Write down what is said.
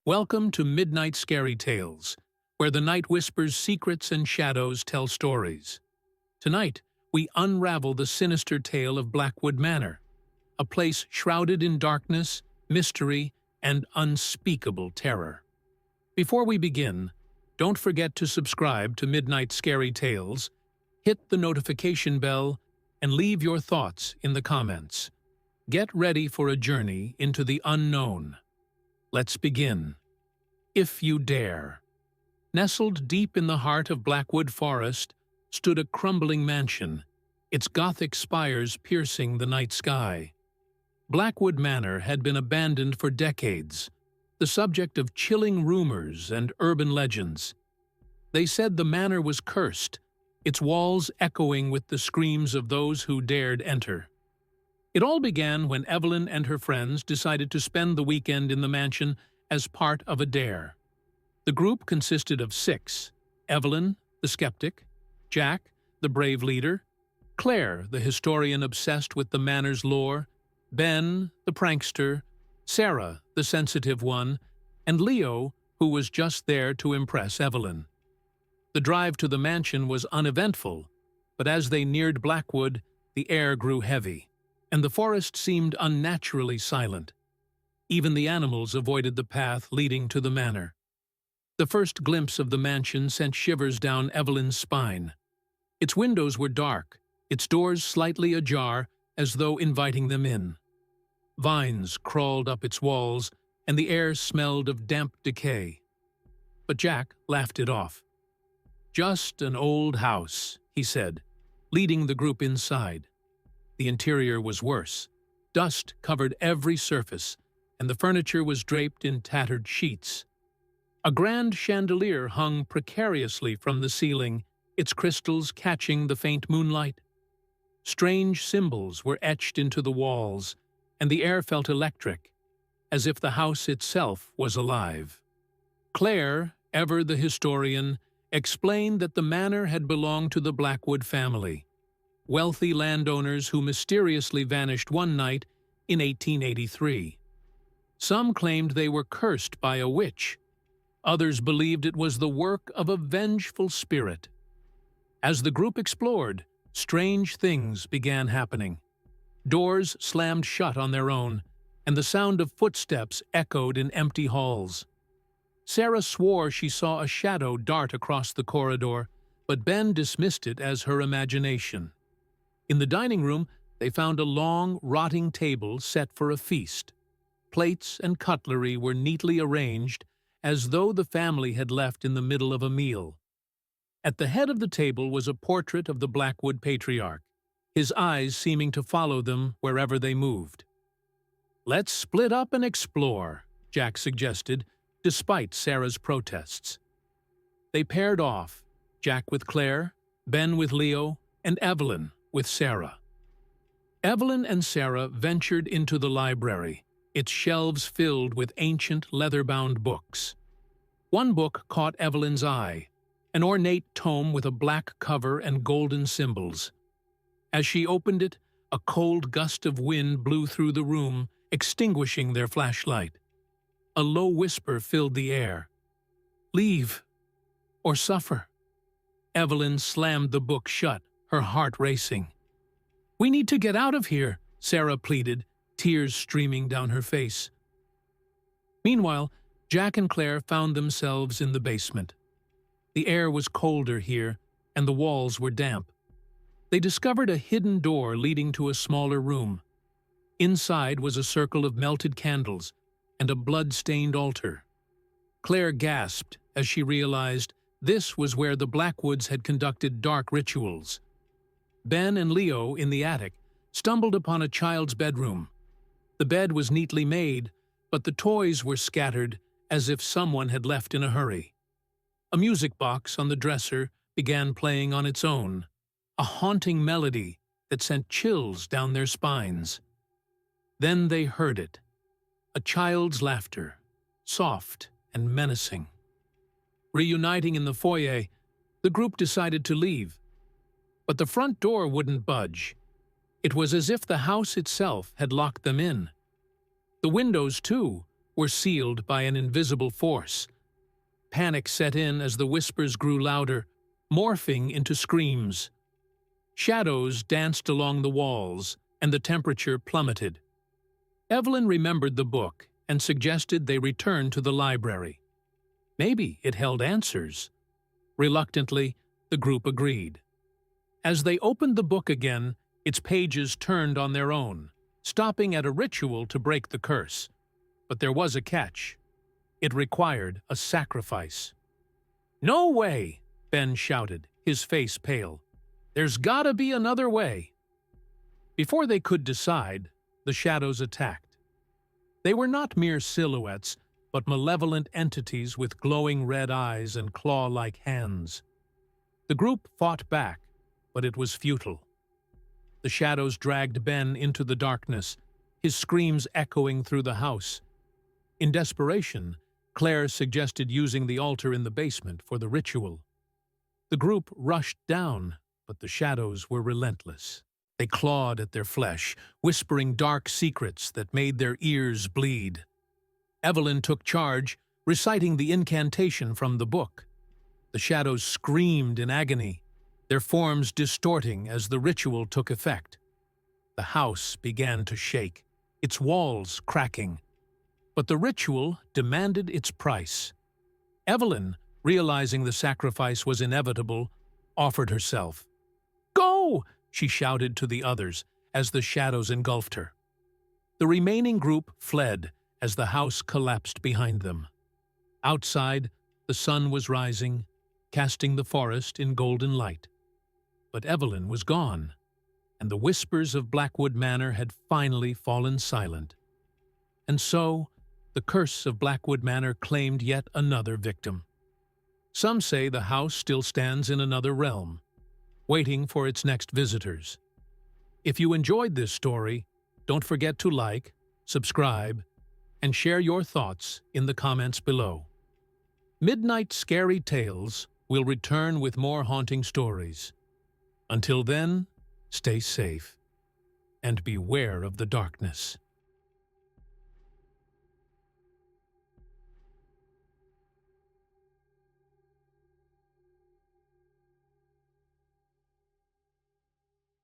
Welcome to Midnight Scary Tales, where the night whispers secrets and shadows tell stories. Tonight, we unravel the sinister tale of Blackwood Manor, a place shrouded in darkness, mystery, and unspeakable terror. Before we begin, don't forget to subscribe to Midnight Scary Tales, hit the notification bell, and leave your thoughts in the comments. Get ready for a journey into the unknown. Let's begin. If you dare. Nestled deep in the heart of Blackwood Forest stood a crumbling mansion, its Gothic spires piercing the night sky. Blackwood Manor had been abandoned for decades, the subject of chilling rumors and urban legends. They said the manor was cursed, its walls echoing with the screams of those who dared enter. It all began when Evelyn and her friends decided to spend the weekend in the mansion as part of a dare. The group consisted of 6: Evelyn, the skeptic; Jack, the brave leader; Claire, the historian obsessed with the manor's lore; Ben, the prankster; Sarah, the sensitive one; and Leo, who was just there to impress Evelyn. The drive to the mansion was uneventful, but as they neared Blackwood, the air grew heavy, and the forest seemed unnaturally silent. Even the animals avoided the path leading to the manor. The first glimpse of the mansion sent shivers down Evelyn's spine. Its windows were dark, its doors slightly ajar, as though inviting them in. Vines crawled up its walls, and the air smelled of damp decay. But Jack laughed it off. "Just an old house," he said, leading the group inside. The interior was worse. Dust covered every surface, and the furniture was draped in tattered sheets. A grand chandelier hung precariously from the ceiling, its crystals catching the faint moonlight. Strange symbols were etched into the walls, and the air felt electric, as if the house itself was alive. Claire, ever the historian, explained that the manor had belonged to the Blackwood family, wealthy landowners who mysteriously vanished one night in 1883. Some claimed they were cursed by a witch. Others believed it was the work of a vengeful spirit. As the group explored, strange things began happening. Doors slammed shut on their own, and the sound of footsteps echoed in empty halls. Sarah swore she saw a shadow dart across the corridor, but Ben dismissed it as her imagination. In the dining room, they found a long, rotting table set for a feast. Plates and cutlery were neatly arranged, as though the family had left in the middle of a meal. At the head of the table was a portrait of the Blackwood patriarch, his eyes seeming to follow them wherever they moved. "Let's split up and explore," Jack suggested, despite Sarah's protests. They paired off, Jack with Claire, Ben with Leo, and Evelyn with Sarah. Evelyn and Sarah ventured into the library, its shelves filled with ancient leather-bound books. One book caught Evelyn's eye, an ornate tome with a black cover and golden symbols. As she opened it, a cold gust of wind blew through the room, extinguishing their flashlight. A low whisper filled the air. "Leave, or suffer." Evelyn slammed the book shut, her heart racing. "We need to get out of here," Sarah pleaded, tears streaming down her face. Meanwhile, Jack and Claire found themselves in the basement. The air was colder here, and the walls were damp. They discovered a hidden door leading to a smaller room. Inside was a circle of melted candles and a blood-stained altar. Claire gasped as she realized this was where the Blackwoods had conducted dark rituals. Ben and Leo, in the attic, stumbled upon a child's bedroom. The bed was neatly made, but the toys were scattered as if someone had left in a hurry. A music box on the dresser began playing on its own, a haunting melody that sent chills down their spines. Then they heard it, a child's laughter, soft and menacing. Reuniting in the foyer, the group decided to leave. But the front door wouldn't budge. It was as if the house itself had locked them in. The windows, too, were sealed by an invisible force. Panic set in as the whispers grew louder, morphing into screams. Shadows danced along the walls, and the temperature plummeted. Evelyn remembered the book and suggested they return to the library. Maybe it held answers. Reluctantly, the group agreed. As they opened the book again, its pages turned on their own, stopping at a ritual to break the curse. But there was a catch. It required a sacrifice. "No way!" Ben shouted, his face pale. "There's gotta be another way." Before they could decide, the shadows attacked. They were not mere silhouettes, but malevolent entities with glowing red eyes and claw-like hands. The group fought back, but it was futile. The shadows dragged Ben into the darkness, his screams echoing through the house. In desperation, Claire suggested using the altar in the basement for the ritual. The group rushed down, but the shadows were relentless. They clawed at their flesh, whispering dark secrets that made their ears bleed. Evelyn took charge, reciting the incantation from the book. The shadows screamed in agony, their forms distorting as the ritual took effect. The house began to shake, its walls cracking. But the ritual demanded its price. Evelyn, realizing the sacrifice was inevitable, offered herself. "Go!" she shouted to the others as the shadows engulfed her. The remaining group fled as the house collapsed behind them. Outside, the sun was rising, casting the forest in golden light. But Evelyn was gone, and the whispers of Blackwood Manor had finally fallen silent. And so, the curse of Blackwood Manor claimed yet another victim. Some say the house still stands in another realm, waiting for its next visitors. If you enjoyed this story, don't forget to like, subscribe, and share your thoughts in the comments below. Midnight Scary Tales will return with more haunting stories. Until then, stay safe and beware of the darkness.